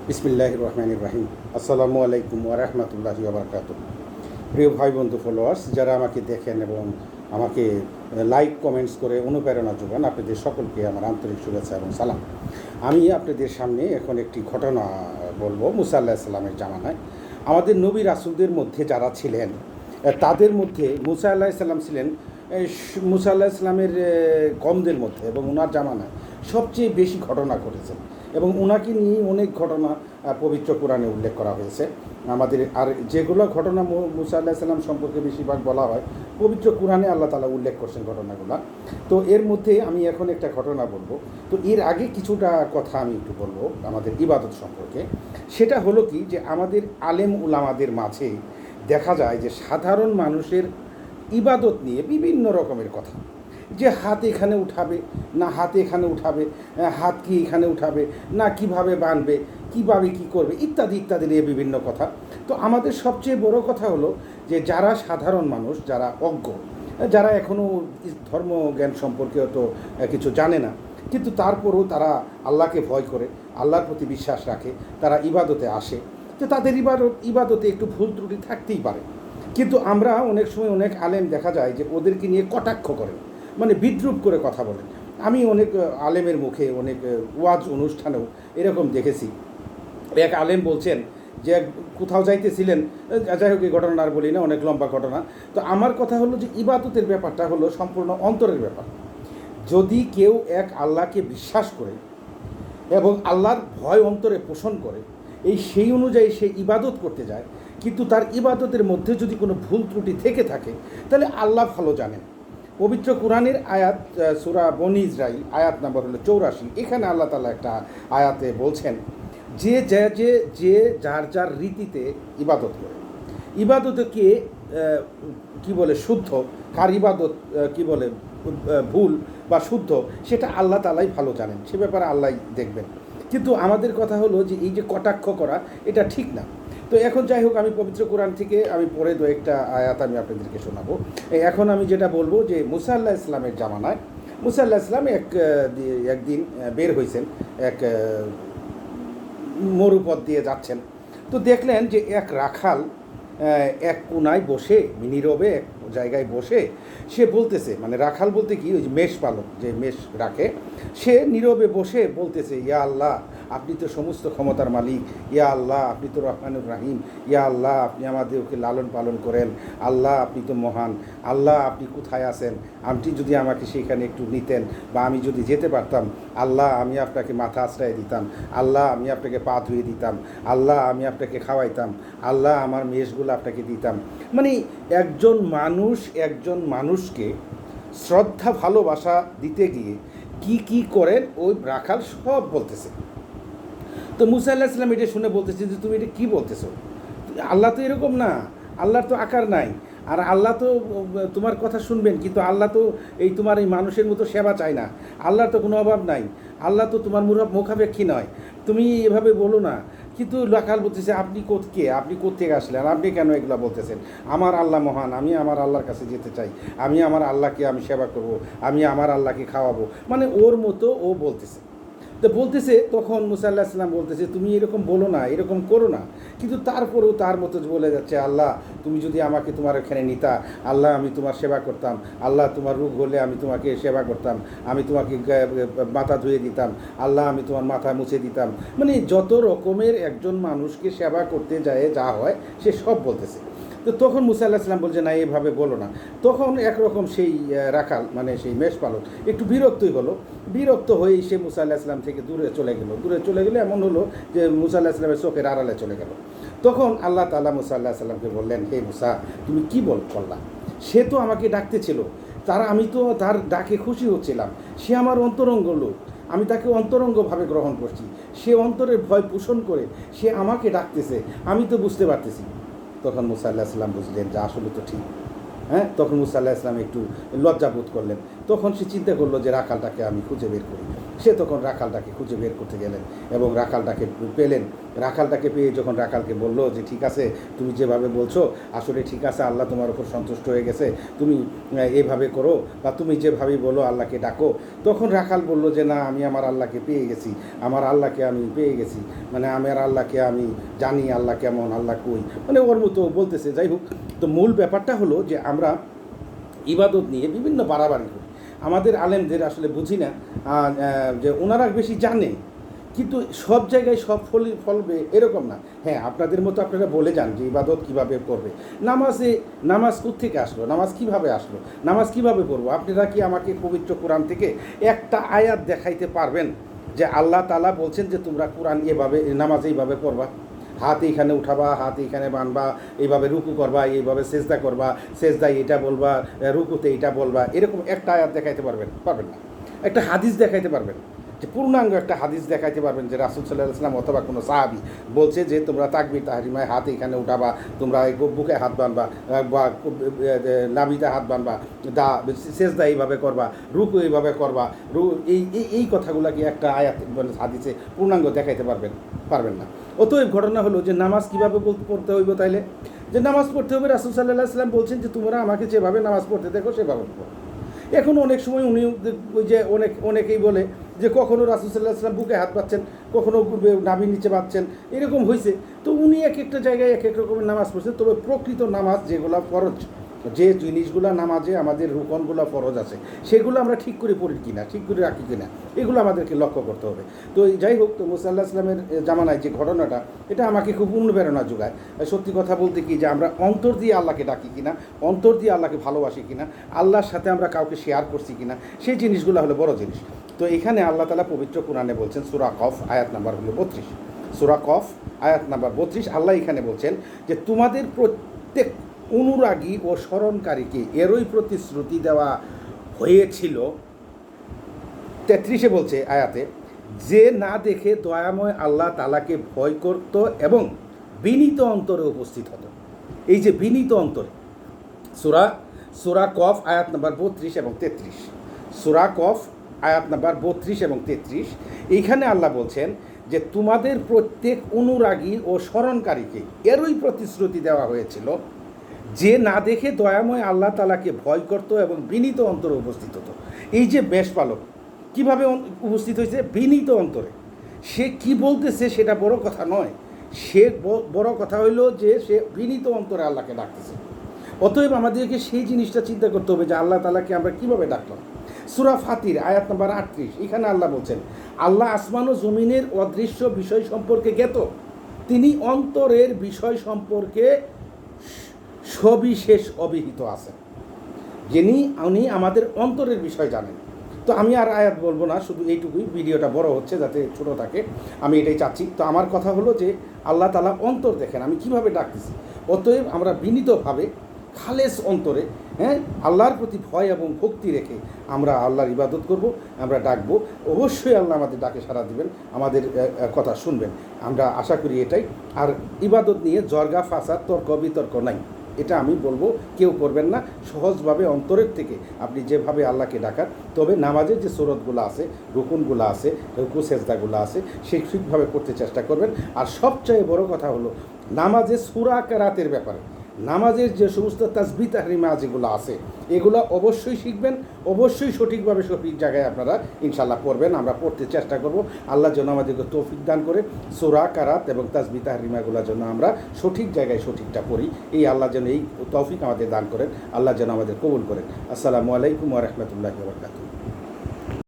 বিসমিল্লাহির রহমানির রহিম। আসসালামু আলাইকুম ওয়া রাহমাতুল্লাহি ওয়া বারাকাতুহু। প্রিয় ভাই বন্ধু ফলোয়ার্স, যারা আমাকে দেখেন এবং আমাকে লাইক কমেন্টস করে অনুপ্রেরণা যোগান, আপনাদের সকলকে আমার আন্তরিক শুভেচ্ছা এবং সালাম। আমি আপনাদের সামনে এখন একটি ঘটনা বলবো। মুসা আলাইহিস সালামের জামানায় আমাদের নবী রাসূলদের মধ্যে যারা ছিলেন, তাদের মধ্যে মুসা আলাইহিস সালাম ছিলেন মুসা আলাইহিস সালামের কমদের মধ্যে, এবং ওনার জামানায় সবচেয়ে বেশি ঘটনা ঘটেছে এবং ওনাকে নিয়ে অনেক ঘটনা পবিত্র কোরআনে উল্লেখ করা হয়েছে। আমাদের আর যেগুলো ঘটনা মুসা আলাইহিস সালাম সম্পর্কে বেশিরভাগ বলা হয়, পবিত্র কোরআনে আল্লাহ তাআলা উল্লেখ করছেন ঘটনাগুলো। তো এর মধ্যে আমি এখন একটা ঘটনা বলবো। তো এর আগে কিছুটা কথা আমি একটু বলবো আমাদের ইবাদত সম্পর্কে। সেটা হলো কি, যে আমাদের আলেম উলামাদের মাঝে দেখা যায় যে সাধারণ মানুষের ইবাদত নিয়ে বিভিন্ন রকমের কথা, যে হাত এখানে উঠাবে না হাত এখানে উঠাবে, হাত কি এখানে উঠাবে না কিভাবে বাঁধবে, কিভাবে কি করবে, ইত্যাদি ইত্যাদি নিয়ে বিভিন্ন কথা। তো আমাদের সবচেয়ে বড় কথা হলো যে যারা সাধারণ মানুষ, যারা অজ্ঞ, যারা এখনও ধর্ম জ্ঞান সম্পর্কে তো কিছু জানে না, কিন্তু তারপরও তারা আল্লাহকে ভয় করে, আল্লাহর প্রতি বিশ্বাস রাখে, তারা ইবাদতে আসে। তো তাদের ইবাদতে একটু ভুল ত্রুটি থাকতেই পারে, কিন্তু আমরা অনেক সময় অনেক আলেম দেখা যায় যে ওদেরকে নিয়ে কটাক্ষ করেন, মানে বিদ্রূপ করে কথা বলেন। আমি অনেক আলেমের মুখে অনেক ওয়াজ অনুষ্ঠানেও এরকম দেখেছি। এক আলেম বলছেন যে কোথাও যাইতেছিলেন, যাই হোক এই ঘটনা আর বলি না, অনেক লম্বা ঘটনা। তো আমার কথা হলো যে ইবাদতের ব্যাপারটা হলো সম্পূর্ণ অন্তরের ব্যাপার। যদি কেউ এক আল্লাহকে বিশ্বাস করে এবং আল্লাহর ভয় অন্তরে পোষণ করে, সেই অনুযায়ী সে ইবাদত করতে যায়, কিন্তু তার ইবাদতের মধ্যে যদি কোনো ভুল ত্রুটি থেকে থাকে, তাহলে আল্লাহ ভালো জানেন। পবিত্র কোরআনের আয়াত, সূরা বনী ইসরাইল আয়াত নাম্বার হলো 84। এখানে আল্লাহ তাআলা একটা আয়াতে বলছেন যে যে যার যার রীতিতে ইবাদত করে, ইবাদতকে কি বলে শুদ্ধ, কার ইবাদত কি বলে ভুল বা শুদ্ধ, সেটা আল্লাহ তাআলাই ভালো জানেন, সে ব্যাপারে আল্লাহ দেখবেন। কিন্তু আমাদের কথা হলো যে এই যে কটাক্ষ করা, এটা ঠিক না। তো এখন যাই হোক, আমি পবিত্র কোরআন থেকে আমি পড়ে দু একটা আয়াত আমি আপনাদেরকে শোনাবো। এখন আমি যেটা বলবো যে মুসা আলাইহিস সালামের জামানায় মুসা আলাইহিস সালাম একদিন বের হয়েছেন, এক মরুপথ দিয়ে যাচ্ছেন। তো দেখলেন যে এক রাখাল এক কোনায় বসে, নীরবে এক জায়গায় বসে সে বলতেছে, মানে রাখাল বলতে কি, ওই যে মেষ পালক যে মেষ রাখে, সে নীরবে বসে বলতেছে, ইয়া আল্লাহ আপনি তো সমস্ত ক্ষমতার মালিক, ইয়া আল্লাহ আপনি তো রহমানুর রাহিম, ইয়া আল্লাহ আপনি আমাদেরকে লালন পালন করেন, আল্লাহ আপনি তো মহান, আল্লাহ আপনি কোথায় আছেন, আপনি যদি আমাকে সেখানে একটু নিতেন বা আমি যদি যেতে পারতাম, আল্লাহ আমি আপনাকে মাথা আশ্রয় দিতাম, আল্লাহ আমি আপনাকে পা ধুয়ে দিতাম, আল্লাহ আমি আপনাকে খাওয়াইতাম, আল্লাহ আমার মেষগুলো আপনাকে দিতাম। মানে একজন মানুষকে শ্রদ্ধা ভালোবাসা দিতে গিয়ে কি কি করেন ওই রাখাল সব বলতেছে। তো মুসা আলাইহিস সালাম এটা শুনে বলতেছে যে তুমি এটা কী বলতেছো, আল্লাহ তো এরকম না, আল্লাহর তো আকার নাই, আর আল্লাহ তো তোমার কথা শুনবেন, কিন্তু আল্লাহ তো তোমার এই মানুষের মতো সেবা চায় না, আল্লাহর তো কোনো অভাব নাই, আল্লাহ তো তোমার মুখাপেক্ষী নয়, তুমি এভাবে বলো না। কিন্তু রাখাল বলতেছে আপনি আপনি কোত্থেকে আসলেন, আপনি কেন এগুলো বলতেছেন, আমার আল্লাহ মহান, আমি আমার আল্লাহর কাছে যেতে চাই, আমি আমার আল্লাহকে আমি সেবা করব, আমি আমার আল্লাহকে খাওয়াবো, মানে ওর মতো ও বলতেছে। তো বলতেছে, তখন মুসা আলাইহিস সালাম বলতেছে তুমি এরকম বলো না, এরকম করো না, কিন্তু তারপরেও তার মতো বলে যাচ্ছে, আল্লাহ তুমি যদি আমাকে তোমার এখানে নিতা, আল্লাহ আমি তোমার সেবা করতাম, আল্লাহ তোমার রোগ হলে আমি তোমাকে সেবা করতাম, আমি তোমাকে মাথা ধুয়ে দিতাম, আল্লাহ আমি তোমার মাথা মুছে দিতাম। মানে যত রকমের একজন মানুষকে সেবা করতে যায় যা হয় সে সব বলতেছে। তো তখন মুসা আলাইহিস সালাম বলছে না এভাবে বলো না। তখন একরকম সেই রাখাল, মানে সেই মেষ পালক একটু বিরক্ত হয়ে সে মুসা আলাইহিস সালাম থেকে দূরে চলে গেলে এমন হলো যে মুসা আলাইহিস সালামের চোখের আড়ালে চলে গেল। তখন আল্লাহ তাআলা মুসা আলাইহিস সালামকে বললেন, হে মুসা তুমি কী করলা, সে তো আমাকে ডাকতেছিল, আমি তো তার ডাকে খুশি হচ্ছিলাম, সে আমার অন্তরঙ্গ লোক, আমি তাকে অন্তরঙ্গভাবে গ্রহণ করছি, সে অন্তরের ভয় পোষণ করে সে আমাকে ডাকতেছে, আমি তো বুঝতে পারতেছি। তখন মুসা আলাইহিস সালাম বুঝলেন যে আসলে তো ঠিক। তখন মুসা আলাইহিস সালাম একটু লজ্জাবোধ করলেন, তখন সে চিন্তা করলো যে রাখালটাকে আমি খুঁজে বের করি। সে তখন রাখালটাকে খুঁজে বের করতে গেলেন এবং রাখালটাকে পেলেন। রাখালটাকে পেয়ে যখন রাখালকে বলল যে ঠিক আছে, তুমি যেভাবে বলছো আসলে ঠিক আছে, আল্লাহ তোমার উপর সন্তুষ্ট হয়ে গেছে, তুমি এভাবে করো বা তুমি যেভাবেই বলো আল্লাহকে ডাকো। তখন রাখাল বলল যে না, আমি আমার আল্লাহকে পেয়ে গেছি, আমার আল্লাহকে আমি পেয়ে গেছি, মানে আমার আল্লাহকে আমি জানি, আল্লাহ কেমন, আল্লাহ কই, মানে ওর মতো বলতেছে। যাই হোক, তো মূল ব্যাপারটা হলো যে আমরা ইবাদত নিয়ে বিভিন্ন বাড়াবাড়ি করি। আমাদের আলেমদের আসলে বুঝি না যে ওনারা বেশি জানে, কিন্তু সব জায়গায় সব ফলবে এরকম না। হ্যাঁ, আপনাদের মতো আপনারা বলে যান যে ইবাদত কীভাবে করবে, নামাজ কোত্থেকে আসলো, নামাজ কিভাবে আসলো, নামাজ কিভাবে পড়বো। আপনারা কি আমাকে পবিত্র কোরআন থেকে একটা আয়াত দেখাইতে পারবেন যে আল্লাহ তাআলা বলছেন যে তোমরা কোরআন এভাবে, নামাজ এইভাবে পড়বা, হাত এইখানে উঠাবা, হাত এইখানে বানবা, এইভাবে রুকু করবা, এইভাবে সেজদা করবা, সেজদায় এটা বলবা, রুকুতে এটা বলবা, এরকম একটা আয়াত দেখাইতে পারবেন না। একটা হাদিস দেখাইতে পারবেন, যে পূর্ণাঙ্গ একটা হাদিস দেখাইতে পারবেন যে রাসূল সাল্লাল্লাহু আলাইহি ওয়াসাল্লাম অথবা কোনো সাহাবী বলছে যে তোমরা তাকবীর তাহরিমায় হাত এইখানে উঠাবা, তোমরা বুকে হাত বানবা বা নাভিতে হাত বানবা, সেজদা এইভাবে করবা, রুকু এইভাবে করবা, এই কথাগুলো কি একটা আয়াত মানে হাদিসে পূর্ণাঙ্গ দেখাইতে পারবেন না। অতএব ঘটনা হলো যে নামাজ কীভাবে পড়তে হইব, তাইলে যে নামাজ পড়তে হবে রাসূল সাল্লাল্লাহু আলাইহি ওয়াসাল্লাম বলছেন যে তোমরা আমাকে যেভাবে নামাজ পড়তে দেখো সেভাবে পড়ো। এখন অনেক সময় উনি ওই যে অনেকেই বলে যে কখনো রাসূল সাল্লাল্লাহু আলাইহি ওয়াসাল্লাম বুকে হাত পাচ্ছেন, কখনো নাভির নিচে পাচ্ছেন, এরকম হয়েছে। তো উনি এক একটা জায়গায় এক এক রকমের নামাজ পড়ছেন। তবে প্রকৃত নামাজ যেগুলো ফরজ, যে জিনিসগুলো নামাজে আমাদের রুকনগুলো ফরজ আছে, সেগুলো আমরা ঠিক করে পড়ি কিনা, ঠিক করে রাখি কিনা, এগুলো আমাদেরকে লক্ষ্য করতে হবে। তো যাই হোক, তো মুসা আল্লাহ ইসলামের জামানায় যে ঘটনাটা, এটা আমাকে খুব অনুপ্রেরণা যোগায়। সত্যি কথা বলতে কি, যে আমরা অন্তর দিয়ে আল্লাহকে ডাকি কিনা, অন্তর দিয়ে আল্লাহকে ভালোবাসি কিনা, আল্লাহর সাথে আমরা কাউকে শেয়ার করছি কিনা, সেই জিনিসগুলো হলো বড় জিনিস। তো এখানে আল্লাহ তাআলা পবিত্র কোরআনে বলছেন, সূরা কফ আয়াত নাম্বার হলো 32, সূরা কফ আয়াত নাম্বার 32, আল্লাহ এখানে বলছেন যে তোমাদের প্রত্যেক অনুরাগী ও স্মরণকারীকে এরই প্রতিশ্রুতি দেওয়া হয়েছিল। 33 বলছে আয়াতে, যে না দেখে দয়াময় আল্লাহ তাআলাকে ভয় করত এবং বিনীত অন্তরে উপস্থিত হতো। এই যে বিনীত অন্তরে, সূরা কফ আয়াত নাম্বার 32 এবং 33, সূরা কফ আয়াত নাম্বার 32 এবং 33, এইখানে আল্লাহ বলছেন যে তোমাদের প্রত্যেক অনুরাগী ও স্মরণকারীকে এরই প্রতিশ্রুতি দেওয়া হয়েছিল, যে না দেখে দয়াময় আল্লাহ তাআলাকে ভয় করত এবং বিনীত অন্তরে উপস্থিত হতো। এই যে মেষপালক কীভাবে উপস্থিত হয়েছে? বিনীত অন্তরে। সে কি বলতেছে সেটা বড় কথা নয়, বড় কথা হইল যে সে বিনীত অন্তরে আল্লাহকে ডাকতেছে। অতএব আমাদেরকে সেই জিনিসটা চিন্তা করতে হবে যে আল্লাহ তাআলাকে আমরা কীভাবে ডাকলাম। সূরা ফাতির আয়াত নাম্বার 38, এখানে আল্লাহ বলছেন, আল্লাহ আসমান ও জমিনের অদৃশ্য বিষয় সম্পর্কে জ্ঞাত, তিনি অন্তরের বিষয় সম্পর্কে সবিশেষ অবহিত আছেন। উনি আমাদের অন্তরের বিষয় জানেন। তো আমি আর আয়াত বলবো না, শুধু এইটুকুই, ভিডিওটা বড় হচ্ছে যাতে ছোট থাকে, আমি এটাই চাচ্ছি। তো আমার কথা হলো যে আল্লাহ তাআলা অন্তর দেখেন আমি কিভাবে ডাকতেছি। অতএব আমরা বিনীতভাবে খালেস অন্তরে, আল্লাহর প্রতি ভয় এবং ভক্তি রেখে আমরা আল্লাহর ইবাদত করব, আমরা ডাকবো। অবশ্যই আল্লাহ আমাদের ডাকে সাড়া দিবেন, আমাদের কথা শুনবেন, আমরা আশা করি এটাই। আর ইবাদত নিয়ে জর্গা ফাসাদ তর্ক বিতর্ক নাই, এটা আমি বলবো কেউ করবেন না। সহজভাবে অন্তরের থেকে আপনি যেভাবে আল্লাহকে ডাকার, তবে নামাজের যে সুরতগুলো আছে, রুকুনগুলো আছে, রুকু সেজদাগুলো আছে, সেই ঠিকভাবে করতে চেষ্টা করবেন। আর সবচেয়ে বড় কথা হলো নামাজে সূরা কেরাতের ব্যাপারে, নামাজের যে সমস্ত তাসবিহ তাহরিমা যেগুলো আছে, এগুলো অবশ্যই শিখবেন, অবশ্যই সঠিকভাবে সঠিক জায়গায় আপনারা ইনশাআল্লাহ পড়বেন। আমরা পড়তে চেষ্টা করব। আল্লাহ যেন আমাদেরকে তৌফিক দান করে সূরা কেরাত এবং তাসবিহ তাহরিমাগুলোর জন্য আমরা সঠিক জায়গায় সঠিকটা পড়ি। এই আল্লাহ যেন এই তৌফিক আমাদের দান করেন, আল্লাহ যেন আমাদের কবুল করেন। আসসালামু আলাইকুম ওয়া রাহমাতুল্লাহি ওয়া বারাকাতুহু।